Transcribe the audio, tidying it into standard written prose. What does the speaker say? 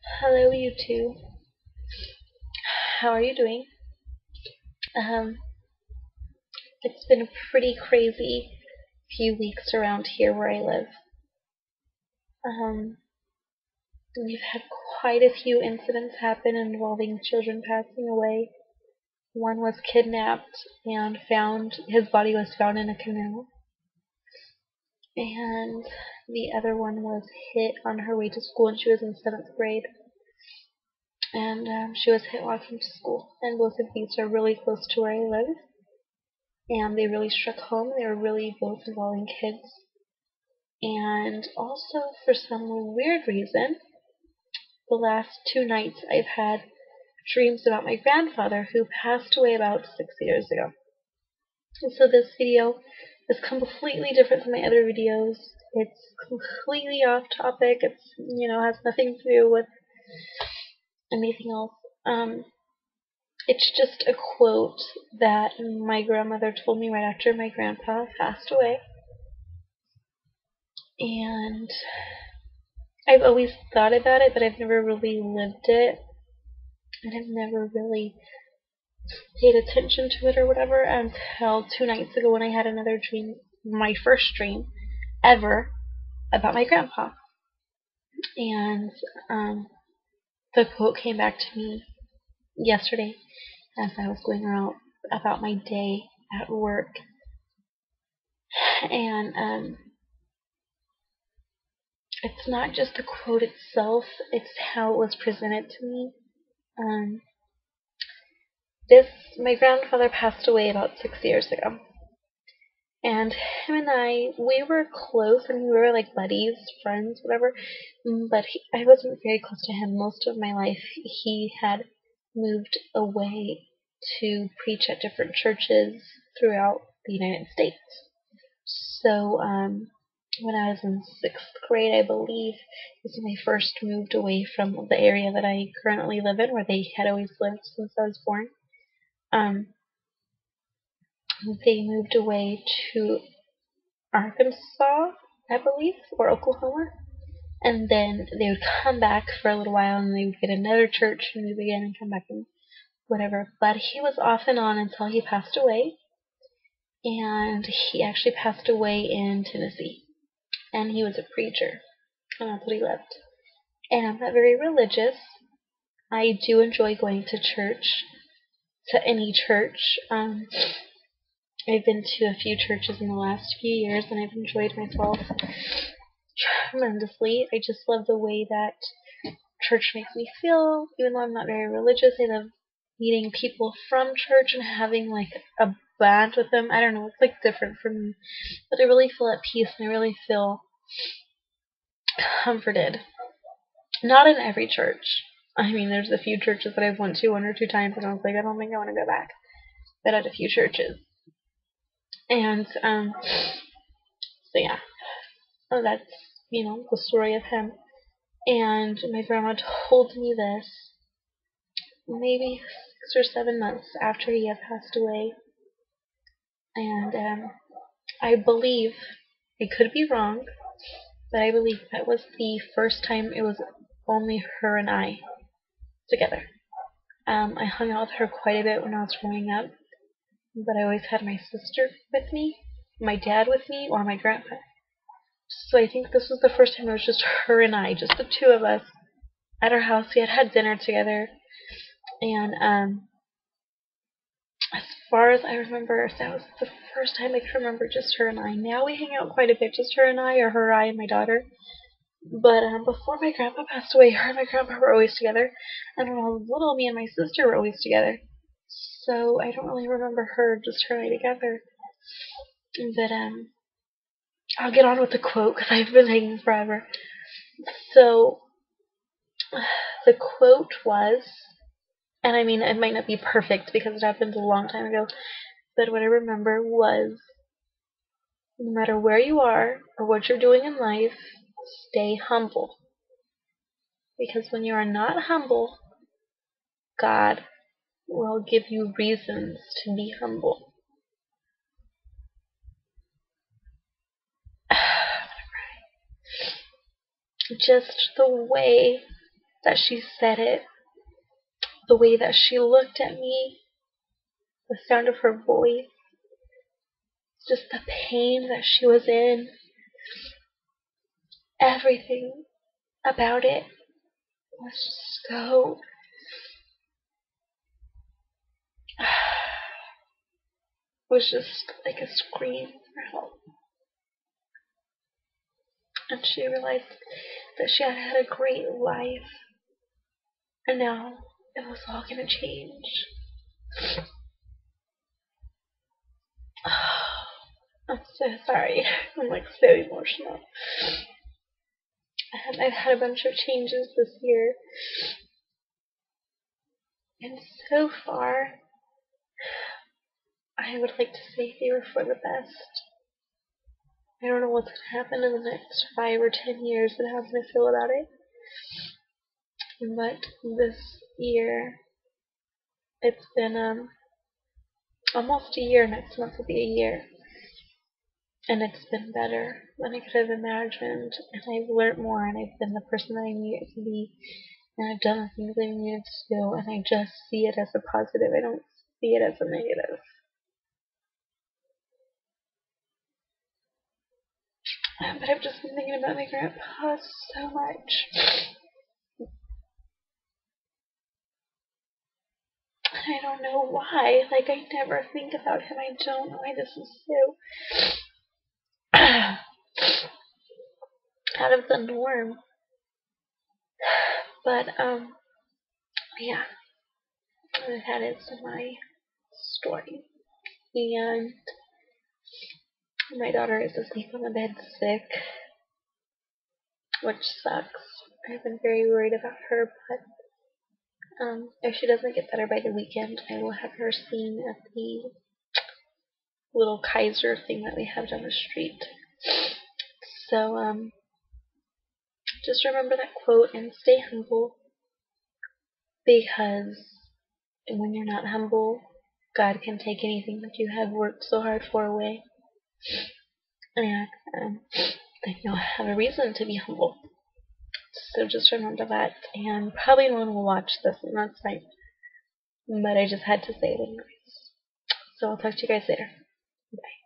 Hello, YouTube. How are you doing? Um, it's been a pretty crazy few weeks around here where I live. Um, we've had quite a few incidents happen involving children passing away. One was kidnapped and his body was found in a canal. And the other one was hit on her way to school, and she was in 7th grade. And she was hit walking to school. And both of these are really close to where I live. And they really struck home. They were really both involving kids. And also, for some weird reason, the last 2 nights I've had dreams about my grandfather who passed away about 6 years ago. And so this video is completely different from my other videos. It's completely off topic. Has nothing to do with anything else. It's just a quote that my grandmother told me right after my grandpa passed away. And I've always thought about it, but I've never really lived it. And I've never really paid attention to it or whatever until 2 nights ago when I had another dream, my first dream ever, about my grandpa. And the quote came back to me yesterday as I was going around about my day at work. And it's not just the quote itself, it's how it was presented to me. My grandfather passed away about 6 years ago. And him and we were close, and we were like buddies, friends, whatever. But I wasn't very close to him most of my life. He had moved away to preach at different churches throughout the United States. So when I was in 6th grade, I believe, is when they first moved away from the area that I currently live in, where they had always lived since I was born. They moved away to Arkansas, I believe, or Oklahoma. And then they would come back for a little while, and they would get another church and move again and come back and whatever. But he was off and on until he passed away. And he actually passed away in Tennessee. And he was a preacher. And that's what he loved. And I'm not very religious. I do enjoy going to church, to any church. I've been to a few churches in the last few years, and I've enjoyed myself tremendously. I just love the way that church makes me feel. Even though I'm not very religious, I love meeting people from church and having like a band with them. I don't know, it's like different for me. But I really feel at peace, and I really feel comforted. Not in every church. I mean, there's a few churches that I've went to 1 or 2 times, and I was like, I don't think I want to go back. But at a few churches. And, so yeah. So that's, the story of him. And my grandma told me this maybe 6 or 7 months after he had passed away. And I believe, I could be wrong, but I believe that was the first time it was only her and I together. I hung out with her quite a bit when I was growing up, but I always had my sister with me, my dad with me, or my grandpa. So I think this was the first time it was just her and I, just the two of us at our house. We had dinner together, and as far as I remember, that was the first time I can remember just her and I. Now we hang out quite a bit, just her and I, or her, I, and my daughter. But before my grandpa passed away, her and my grandpa were always together, and when I was little, me and my sister were always together. So I don't really remember just her and I together. But I'll get on with the quote because I've been taking forever. So the quote was, and I mean it might not be perfect because it happened a long time ago, but what I remember was, no matter where you are or what you're doing in life, stay humble. Because when you are not humble, God will give you reasons to be humble. Just the way that she said it, the way that she looked at me, the sound of her voice, just the pain that she was in, everything about it was so was just like a scream for help. And she realized that she had had a great life, and now it was all gonna change. I'm so sorry. I'm like so emotional. I've had a bunch of changes this year, and so far, I would like to say they were for the best. I don't know what's going to happen in the next 5 or 10 years and how I'm going to feel about it. But this year, it's been almost a year. Next month will be a year. And it's been better than I could have imagined. And I've learned more, and I've been the person that I needed to be. And I've done the things I needed to do, and I just see it as a positive. I don't see it as a negative. But I've just been thinking about my grandpa so much. I don't know why. Like, I never think about him. I don't know why this is so out of the norm. But, yeah. That is my story. And my daughter is asleep on the bed sick, which sucks. I've been very worried about her, but if she doesn't get better by the weekend, I will have her seen at the little Kaiser thing that we have down the street. So, just remember that quote and stay humble, because when you're not humble, God can take anything that you have worked so hard for away. And then you'll have a reason to be humble. So just remember that. And probably no one will watch this, and that's fine. But I just had to say it anyways. So I'll talk to you guys later. Bye.